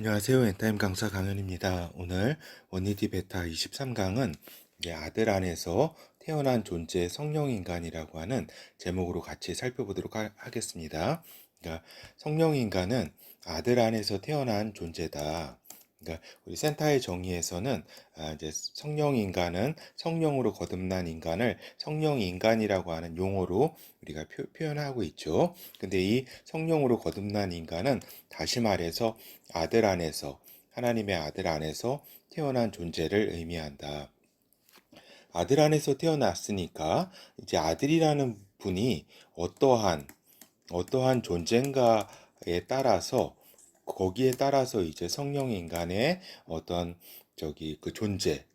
안녕하세요. 엔타임 강사 강현입니다. 오늘 원니디 베타 23강은 아들 안에서 태어난 존재 성령인간이라고 하는 제목으로 같이 살펴보도록 하겠습니다. 그러니까 성령인간은 아들 안에서 태어난 존재다. 그러니까 우리 센터의 정의에서는 이제 성령인간은 성령으로 거듭난 인간을 성령인간이라고 하는 용어로 우리가 표현하고 있죠. 근데 이 성령으로 거듭난 인간은 다시 말해서 아들 안에서, 하나님의 아들 안에서 태어난 존재를 의미한다. 아들 안에서 태어났으니까 이제 아들이라는 분이 어떠한 존재인가에 따라서, 거기에 따라서 이제 성령 인간의 어떤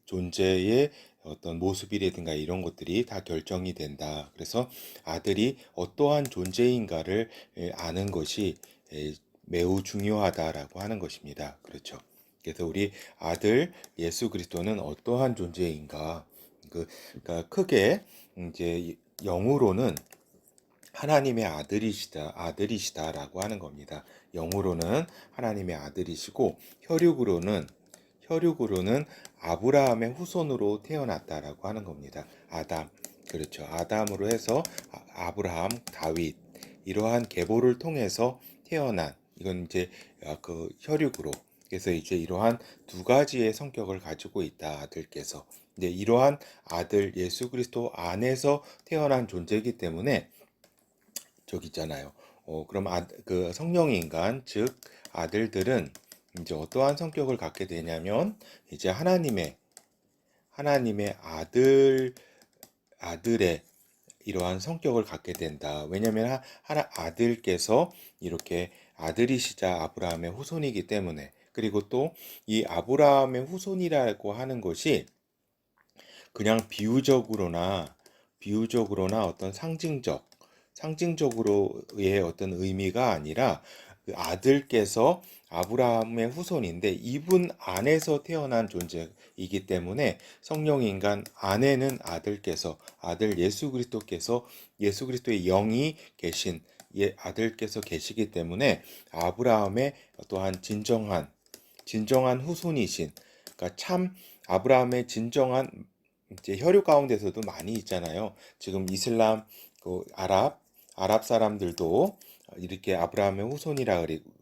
존재의 어떤 모습이라든가 이런 것들이 다 결정이 된다. 그래서 아들이 어떠한 존재인가를 아는 것이 매우 중요하다라고 하는 것입니다. 그렇죠. 그래서 우리 아들 예수 그리스도는 어떠한 존재인가? 그러니까 크게 이제 영으로는 하나님의 아들이시다라고 하는 겁니다. 영으로는 하나님의 아들이시고 혈육으로는 아브라함의 후손으로 태어났다라고 하는 겁니다. 아담. 그렇죠. 아담으로 해서 아브라함, 다윗 이러한 계보를 통해서 태어난 이건 이제 그 혈육으로 그래서 이제 이러한 두 가지의 성격을 가지고 있다 아들께서. 이제 이러한 아들 예수 그리스도 안에서 태어난 존재이기 때문에 저기 있잖아요. 그럼 그 성령인간 즉 아들들은 이제 어떠한 성격을 갖게 되냐면 이제 하나님의 아들의 이러한 성격을 갖게 된다. 왜냐하면 하나 아들께서 이렇게 아들이시자 아브라함의 후손이기 때문에 그리고 또 이 아브라함의 후손이라고 하는 것이 그냥 비유적으로나 어떤 상징적으로의 어떤 의미가 아니라 그 아들께서 아브라함의 후손인데 이분 안에서 태어난 존재이기 때문에 성령 인간 안에는 아들 예수 그리스도의 영이 계신 아들께서 계시기 때문에 아브라함의 또한 진정한 후손이신 그러니까 참 아브라함의 진정한 이제 혈육 가운데서도 많이 있잖아요. 지금 이슬람, 아랍 사람들도 이렇게 아브라함의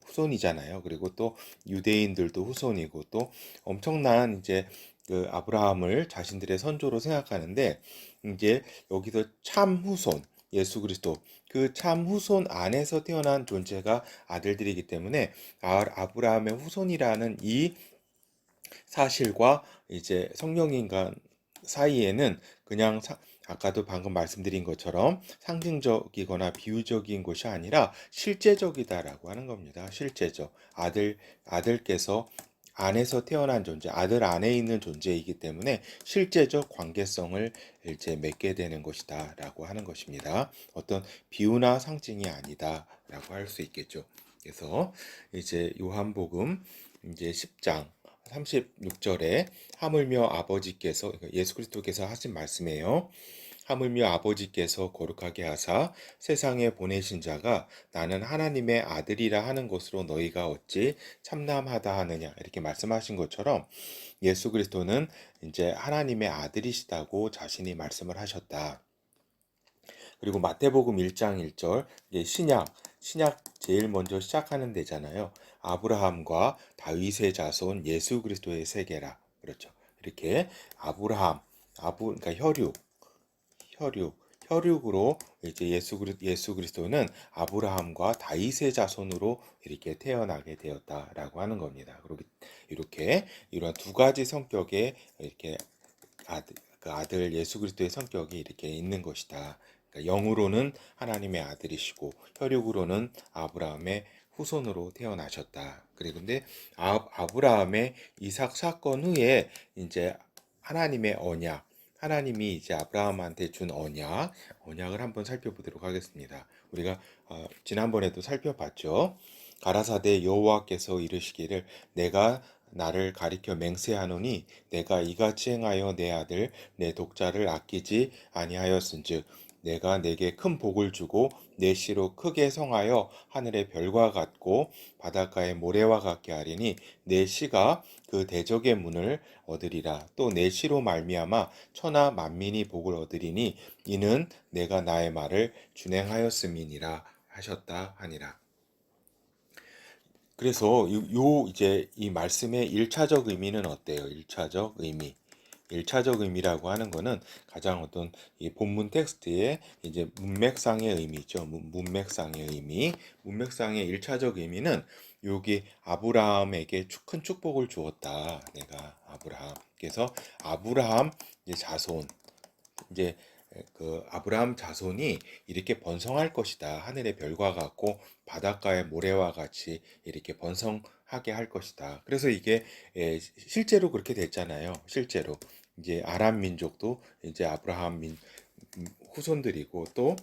후손이잖아요. 그리고 또 유대인들도 후손이고 또 엄청난 이제 그 아브라함을 자신들의 선조로 생각하는데 이제 여기서 참 후손 예수 그리스도 그 참 후손 안에서 태어난 존재가 아들들이기 때문에 아브라함의 후손이라는 이 사실과 이제 성령인간 사이에는 그냥 아까도 방금 말씀드린 것처럼 상징적이거나 비유적인 것이 아니라 실제적이다라고 하는 겁니다. 실제적. 아들께서 안에서 태어난 존재, 아들 안에 있는 존재이기 때문에 실제적 관계성을 이제 맺게 되는 것이다라고 하는 것입니다. 어떤 비유나 상징이 아니다라고 할 수 있겠죠. 그래서 이제 요한복음 이제 10장 36절에 하물며 아버지께서 그러니까 예수 그리스도께서 하신 말씀이에요. 하물며 아버지께서 거룩하게 하사 세상에 보내신 자가 나는 하나님의 아들이라 하는 것으로 너희가 어찌 참남하다 하느냐 이렇게 말씀하신 것처럼 예수 그리스도는 이제 하나님의 아들이시다고 자신이 말씀을 하셨다. 그리고 마태복음 1장 1절 신약 제일 먼저 시작하는 데잖아요. 아브라함과 다윗의 자손 예수 그리스도의 세계라. 그렇죠. 이렇게 그러니까 혈육, 혈육으로 이제 예수 그리스도는 아브라함과 다윗의 자손으로 이렇게 태어나게 되었다라고 하는 겁니다. 그리고 이렇게 이런 두 가지 성격의 이렇게 그 아들 예수 그리스도의 성격이 이렇게 있는 것이다. 그러니까 영으로는 하나님의 아들이시고 혈육으로는 아브라함의 후손으로 태어나셨다. 그리고 근데 아브라함의 이삭 사건 후에 이제 하나님의 하나님이 이제 아브라함한테 준 언약을 한번 살펴보도록 하겠습니다. 우리가 지난번에도 살펴봤죠. 가라사대 여호와께서 이르시기를 내가 나를 가리켜 맹세하노니 내가 이같이 행하여 내 아들 내 독자를 아끼지 아니하였은즉 내가 내게 큰 복을 주고 내 씨로 크게 성하여 하늘의 별과 같고 바닷가의 모래와 같게 하리니 내 씨가 그 대적의 문을 얻으리라. 또 내 씨로 말미암아 천하 만민이 복을 얻으리니 이는 내가 나의 말을 준행하였음이니라 하셨다 하니라. 그래서 이제 이 말씀의 일차적 의미는 어때요? 일차적 의미. 일차적 의미라고 하는 거는 가장 어떤 이 본문 텍스트의 이제 문맥상의 의미죠. 문맥상의 의미. 문맥상의 일차적 의미는 여기 아브라함에게 큰 축복을 주었다. 내가 아브라함. 그래서 아브라함 이제 자손 이제 그 아브라함 자손이 이렇게 번성할 것이다. 하늘의 별과 같고 바닷가의 모래와 같이 이렇게 번성하게 할 것이다. 그래서 이게 실제로 그렇게 됐잖아요. 실제로 이제 아람 민족도 이제 아브라함 후손들이고 또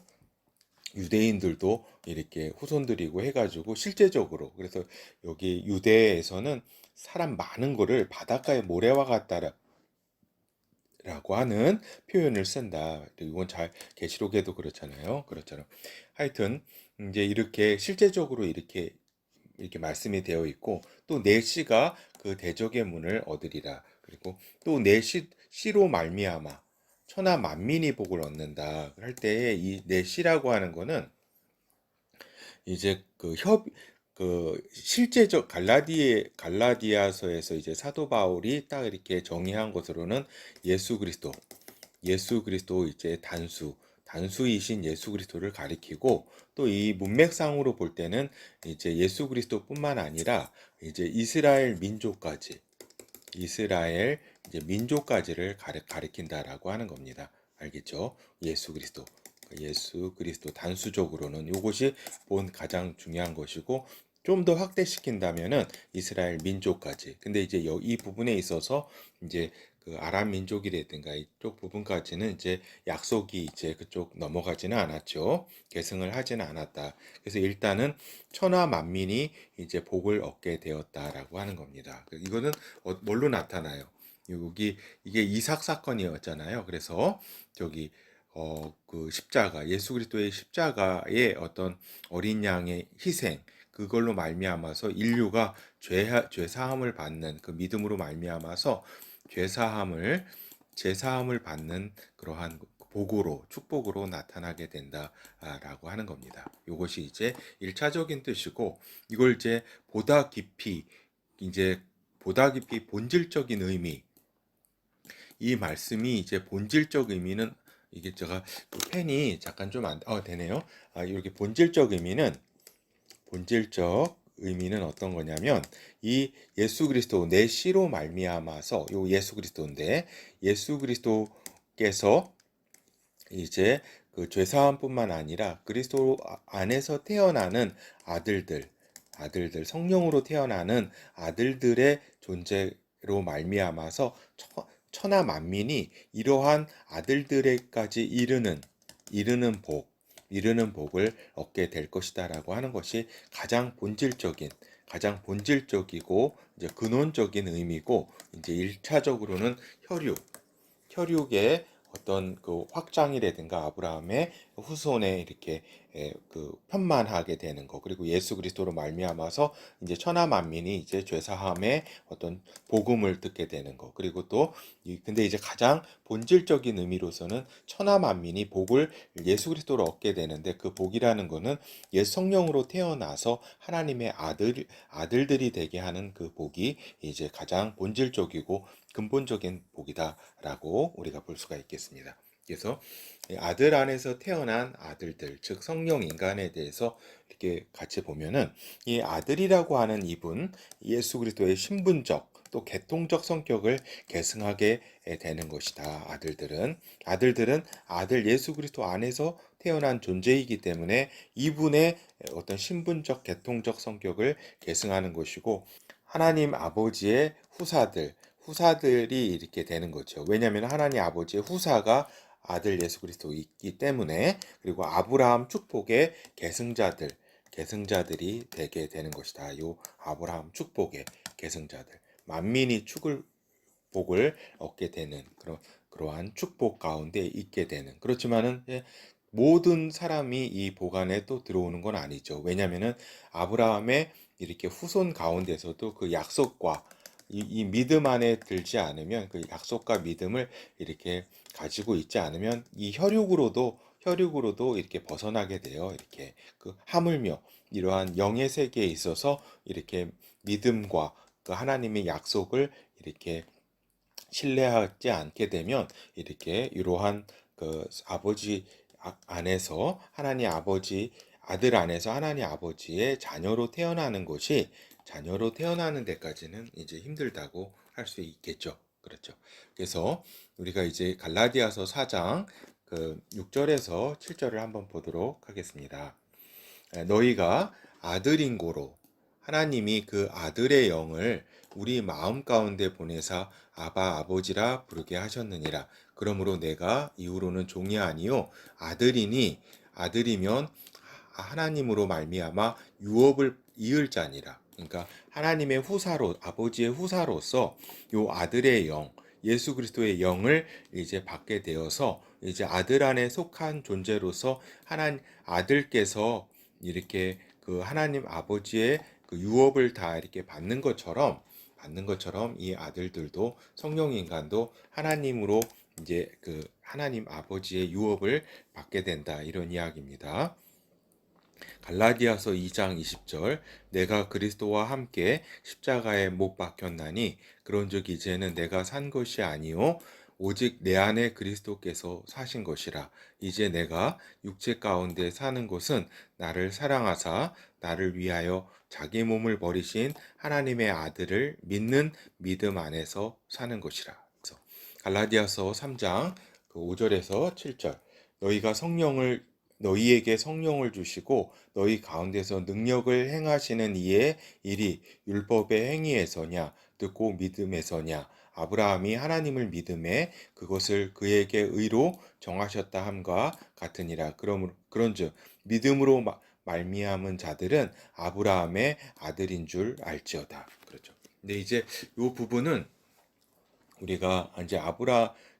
유대인들도 이렇게 후손들이고 해가지고 실제적으로 그래서 여기 유대에서는 사람 많은 거를 바닷가의 모래와 같다라 라고 하는 표현을 쓴다. 이건 잘 계시록에도 그렇잖아요. 그렇잖아요. 하여튼 이제 이렇게 실제적으로 이렇게 말씀이 되어 있고 또 내 씨가 그 대적의 문을 얻으리라. 그리고 또 내 씨로 말미암아 천하 만민이 복을 얻는다. 할 때에 이 내 씨라고 하는 거는 이제 그 실제적 갈라디아서에서 이제 사도 바울이 딱 이렇게 정의한 것으로는 예수 그리스도 예수 그리스도 이제 단수이신 예수 그리스도를 가리키고 또 이 문맥상으로 볼 때는 이제 예수 그리스도뿐만 아니라 이제 이스라엘 이제 민족까지를 가리킨다라고 하는 겁니다. 알겠죠? 예수 그리스도 단수적으로는 이것이 본 가장 중요한 것이고 좀 더 확대시킨다면은 이스라엘 민족까지. 근데 이제 이 부분에 있어서 이제 그 아람 민족이라든가 이쪽 부분까지는 이제 약속이 이제 그쪽 넘어가지는 않았죠. 계승을 하지는 않았다. 그래서 일단은 천하 만민이 이제 복을 얻게 되었다라고 하는 겁니다. 이거는 뭘로 나타나요? 여기 이게 이삭 사건이었잖아요. 그래서 저기 그 십자가 예수 그리스도의 십자가의 어떤 어린 양의 희생 그걸로 말미암아서 인류가 죄 사함을 받는 그 믿음으로 말미암아서 죄 사함을 제사함을 받는 그러한 복으로 축복으로 나타나게 된다라고 하는 겁니다. 이것이 이제 일차적인 뜻이고 이걸 이제 보다 깊이 본질적인 의미 이 말씀이 이제 본질적 의미는 이게 제가 그 펜이 잠깐 좀 되네요. 이렇게 본질적 의미는 어떤 거냐면 이 예수 그리스도 내 씨로 말미암아서 요 예수 그리스도인데 예수 그리스도께서 이제 그 죄사함뿐만 아니라 그리스도 안에서 태어나는 아들들 성령으로 태어나는 아들들의 존재로 말미암아서 천하 만민이 이러한 아들들에까지 이르는 복을 얻게 될 것이다라고 하는 것이 가장 본질적이고 이제 근원적인 의미고 이제 일차적으로는 혈육의 어떤 그 확장이라든가 아브라함의 후손에 이렇게 그 편만하게 되는 거 그리고 예수 그리스도로 말미암아서 이제 천하 만민이 이제 죄사함의 어떤 복음을 듣게 되는 거 그리고 또 근데 이제 가장 본질적인 의미로서는 천하 만민이 복을 예수 그리스도로 얻게 되는데 그 복이라는 거는 옛 성령으로 태어나서 하나님의 아들들이 되게 하는 그 복이 이제 가장 본질적이고 근본적인 복이다라고 우리가 볼 수가 있겠습니다. 그래서 아들 안에서 태어난 아들들, 즉 성령 인간에 대해서 이렇게 같이 보면은 이 아들이라고 하는 이분 예수 그리스도의 신분적 또 계통적 성격을 계승하게 되는 것이다. 아들들은 아들 예수 그리스도 안에서 태어난 존재이기 때문에 이분의 어떤 신분적 계통적 성격을 계승하는 것이고 하나님 아버지의 후사들이 이렇게 되는 거죠. 왜냐하면 하나님 아버지의 후사가 아들 예수 그리스도이기 때문에 그리고 아브라함 축복의 계승자들이 되게 되는 것이다. 요 아브라함 축복의 계승자들 만민이 복을 얻게 되는 그러한 축복 가운데 있게 되는 그렇지만은 모든 사람이 이 보관에 또 들어오는 건 아니죠. 왜냐하면은 아브라함의 이렇게 후손 가운데서도 그 약속과 이 믿음 안에 들지 않으면, 그 약속과 믿음을 이렇게 가지고 있지 않으면 이 혈육으로도 이렇게 벗어나게 돼요. 이렇게 그 하물며 이러한 영의 세계에 있어서 이렇게 믿음과 그 하나님의 약속을 이렇게 신뢰하지 않게 되면 이렇게 이러한 그 아버지 안에서 하나님 아버지, 아들 안에서 하나님 아버지의 자녀로 태어나는 데까지는 이제 힘들다고 할 수 있겠죠. 그렇죠. 그래서 우리가 이제 갈라디아서 4장 그 6절에서 7절을 한번 보도록 하겠습니다. 너희가 아들인 고로 하나님이 그 아들의 영을 우리 마음 가운데 보내사 아바 아버지라 부르게 하셨느니라. 그러므로 내가 이후로는 종이 아니요 아들이니, 아들이면 하나님으로 말미암아 유업을 이을 자니라. 그러니까 하나님의 후사로, 아버지의 후사로서 요 아들의 영, 예수 그리스도의 영을 이제 받게 되어서 이제 아들 안에 속한 존재로서 하나님 아들께서 이렇게 그 하나님 아버지의 그 유업을 다 이렇게 받는 것처럼 이 아들들도 성령 인간도 하나님으로 이제 그 하나님 아버지의 유업을 받게 된다, 이런 이야기입니다. 갈라디아서 2장 20절, 내가 그리스도와 함께 십자가에 못 박혔나니 그런즉 이제는 내가 산 것이 아니요 오직 내 안에 그리스도께서 사신 것이라. 이제 내가 육체 가운데 사는 것은 나를 사랑하사 나를 위하여 자기 몸을 버리신 하나님의 아들을 믿는 믿음 안에서 사는 것이라. 그래서 갈라디아서 3장 5절에서 7절, 너희가 너희에게 성령을 주시고 너희 가운데서 능력을 행하시는 이의 일이 율법의 행위에서냐 듣고 믿음에서냐. 아브라함이 하나님을 믿음에 그것을 그에게 의로 정하셨다 함과 같으니라. 그런즉 믿음으로 말미암은 자들은 아브라함의 아들인 줄 알지어다. 그렇죠. 근데 이제 이 부분은 우리가 이제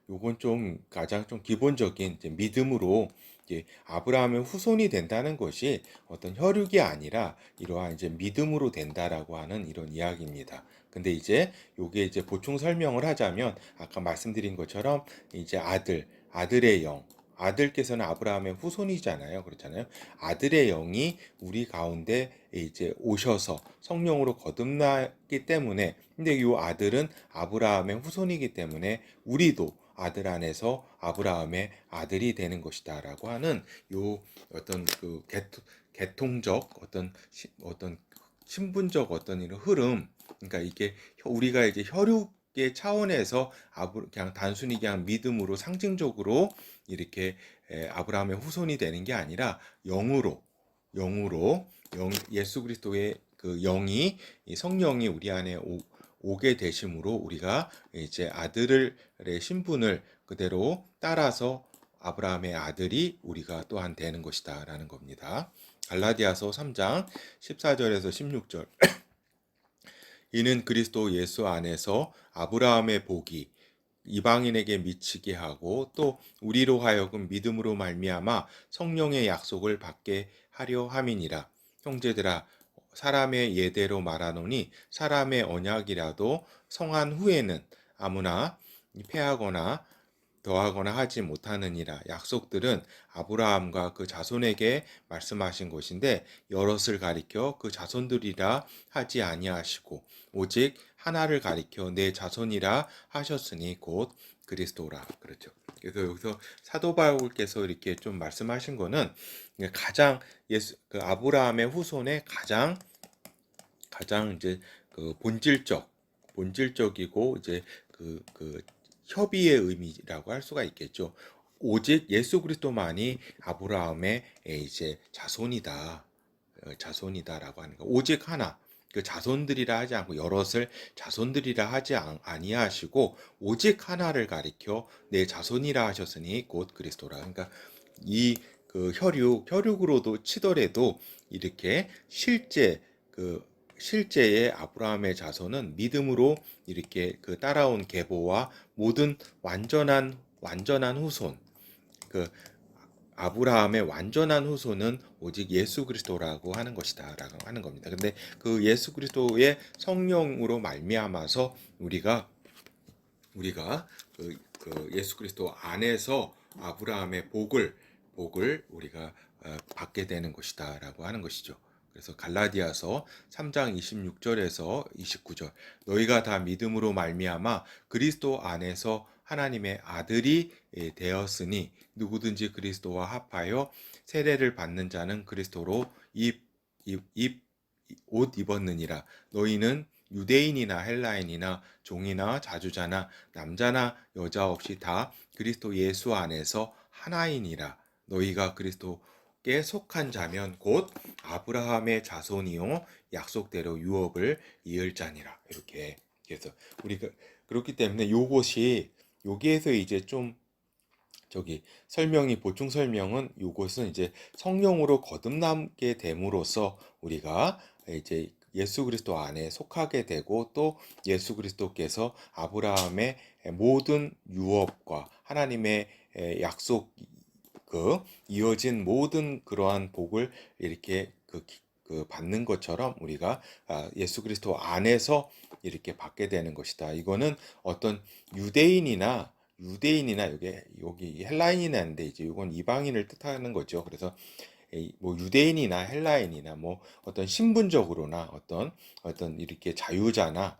요건 좀 가장 좀 기본적인 이제 믿음으로 이제 아브라함의 후손이 된다는 것이 어떤 혈육이 아니라 이러한 이제 믿음으로 된다라고 하는 이런 이야기입니다. 근데 이제 요게 이제 보충 설명을 하자면 아까 말씀드린 것처럼 이제 아들의 영, 아들께서는 아브라함의 후손이잖아요. 그렇잖아요. 아들의 영이 우리 가운데 이제 오셔서 성령으로 거듭나기 때문에, 근데 이 아들은 아브라함의 후손이기 때문에 우리도 아들 안에서 아브라함의 아들이 되는 것이다라고 하는 요 어떤 그 계통적 어떤 신분적 어떤 이런 흐름, 그러니까 이게 우리가 이제 혈육의 차원에서 그냥 단순히 그냥 믿음으로 상징적으로 이렇게 아브라함의 후손이 되는 게 아니라 영으로 예수 그리스도의 그 영이, 이 성령이 우리 안에 오게 되심으로 우리가 이제 아들의 신분을 그대로 따라서 아브라함의 아들이 우리가 또한 되는 것이다라는 겁니다. 갈라디아서 3장 14절에서 16절, 이는 그리스도 예수 안에서 아브라함의 복이 이방인에게 미치게 하고 또 우리로 하여금 믿음으로 말미암아 성령의 약속을 받게 하려 함이니라. 형제들아, 사람의 예대로 말하노니 사람의 언약이라도 성한 후에는 아무나 패하거나 더하거나 하지 못하느니라. 약속들은 아브라함과 그 자손에게 말씀하신 것인데 여럿을 가리켜 그 자손들이라 하지 아니하시고 오직 하나를 가리켜 내 자손이라 하셨으니 곧 그리스도라. 그렇죠. 그래서 여기서 사도 바울께서 이렇게 좀 말씀하신 거는 가장 그 아브라함의 후손의 가장 이제 그 본질적이고 이제 그 협의의 의미라고 할 수가 있겠죠. 오직 예수 그리스도만이 아브라함의 이제 자손이다라고 하는 거. 오직 하나. 그 자손들이라 하지 않고 여럿을 자손들이라 하지 아니하시고 오직 하나를 가리켜 내 자손이라 하셨으니 곧 그리스도라. 그러니까 이 그 혈육으로도 치더라도 이렇게 실제의 아브라함의 자손은 믿음으로 이렇게 그 따라온 계보와 모든 완전한 후손, 그 아브라함의 완전한 후손은 오직 예수 그리스도라고 하는 것이다라고 하는 겁니다. 근데 그 예수 그리스도의 성령으로 말미암아서 우리가 그 예수 그리스도 안에서 아브라함의 복을 우리가 받게 되는 것이다라고 하는 것이죠. 그래서 갈라디아서 3장 26절에서 29절 너희가 다 믿음으로 말미암아 그리스도 안에서 하나님의 아들이 되었으니 누구든지 그리스도와 합하여 세례를 받는 자는 그리스도로 옷 입었느니라. 너희는 유대인이나 헬라인이나 종이나 자주자나 남자나 여자 없이 다 그리스도 예수 안에서 하나이니라. 너희가 그리스도께 속한 자면 곧 아브라함의 자손이요 약속대로 유업을 이을 자니라. 이렇게 그래서 우리가 그렇기 때문에 요것이 여기에서 이제 좀 설명이 보충 설명은 요것은 이제 성령으로 거듭나게 됨으로써 우리가 이제 예수 그리스도 안에 속하게 되고 또 예수 그리스도께서 아브라함의 모든 유업과 하나님의 약속 이어진 모든 그러한 복을 이렇게 받는 것처럼 우리가 예수 그리스도 안에서 이렇게 받게 되는 것이다. 이거는 어떤 유대인이나 여기 헬라인이나인데 이제 이건 이방인을 뜻하는 거죠. 그래서 뭐 유대인이나 헬라인이나 뭐 어떤 신분적으로나 어떤 이렇게 자유자나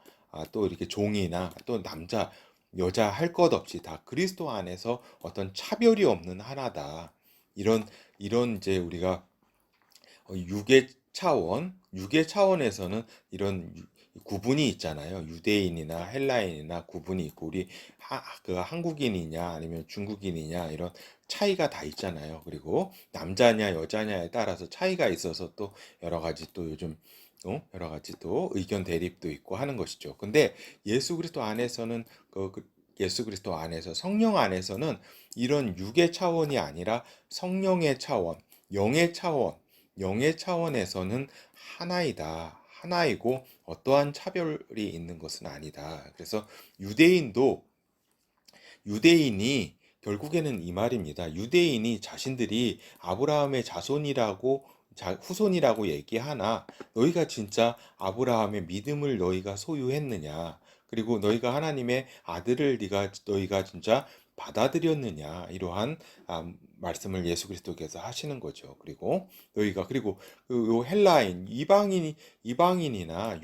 또 이렇게 종이나 또 남자 여자 할 것 없이 다 그리스도 안에서 어떤 차별이 없는 하나다. 이런 이제 우리가 육의 차원에서는 이런 구분이 있잖아요. 유대인이나 헬라인이나 구분이 있고 우리 그 한국인이냐 아니면 중국인이냐 이런 차이가 다 있잖아요. 그리고 남자냐 여자냐에 따라서 차이가 있어서 또 여러 가지 또 요즘 여러 가지 또 의견 대립도 있고 하는 것이죠. 근데 예수 그리스도 안에서는 예수 그리스도 안에서 성령 안에서는 이런 육의 차원이 아니라 성령의 차원, 영의 차원에서는 하나이다. 하나이고 어떠한 차별이 있는 것은 아니다. 그래서 유대인이 결국에는 이 말입니다. 유대인이 자신들이 아브라함의 후손이라고 얘기하나 너희가 진짜 아브라함의 믿음을 너희가 소유했느냐? 그리고 너희가 하나님의 아들을 너희가 진짜 받아들였느냐? 이러한 말씀을 예수 그리스도께서 하시는 거죠. 그리고 요 헬라인 이방인이나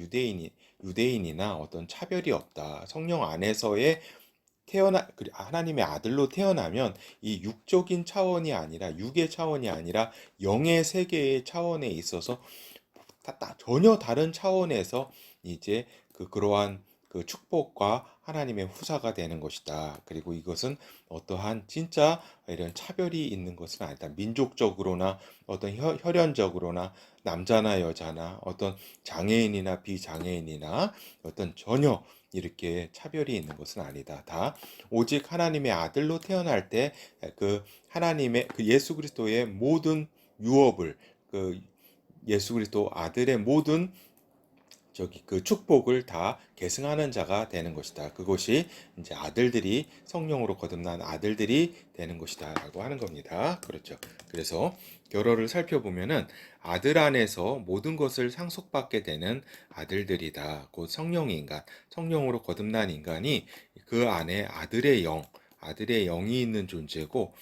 유대인이나 어떤 차별이 없다. 성령 안에서의 하나님의 아들로 태어나면 이 육적인 차원이 아니라 육의 차원이 아니라 영의 세계의 차원에 있어서 전혀 다른 차원에서 이제 그러한 그 축복과 하나님의 후사가 되는 것이다. 그리고 이것은 어떠한 진짜 이런 차별이 있는 것은 아니다. 민족적으로나 어떤 혈연적으로나 남자나 여자나 어떤 장애인이나 비장애인이나 어떤 전혀 이렇게 차별이 있는 것은 아니다. 다 오직 하나님의 아들로 태어날 때 하나님의 예수 그리스도의 모든 유업을 예수 그리스도 아들의 모든 축복을 다 계승하는 자가 되는 것이다. 그것이 이제 성령으로 거듭난 아들들이 되는 것이다라고 하는 겁니다. 그렇죠. 그래서 결어를 살펴보면은 아들 안에서 모든 것을 상속받게 되는 아들들이다. 곧 성령으로 거듭난 인간이 그 안에 아들의 영이 있는 존재고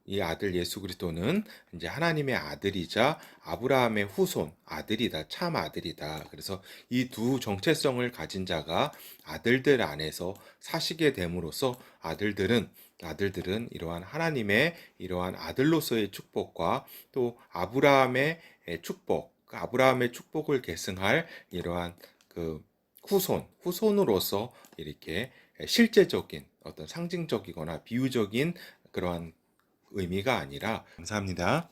이 아들 예수 그리스도는 이제 하나님의 아들이자 아브라함의 후손, 아들이다, 참 아들이다. 그래서 이 두 정체성을 가진 자가 아들들 안에서 사시게 됨으로써 아들들은 이러한 아들로서의 축복과 또 아브라함의 축복을 계승할 이러한 후손으로서 이렇게 실제적인 어떤 상징적이거나 비유적인 그러한 의미가 아니라 감사합니다.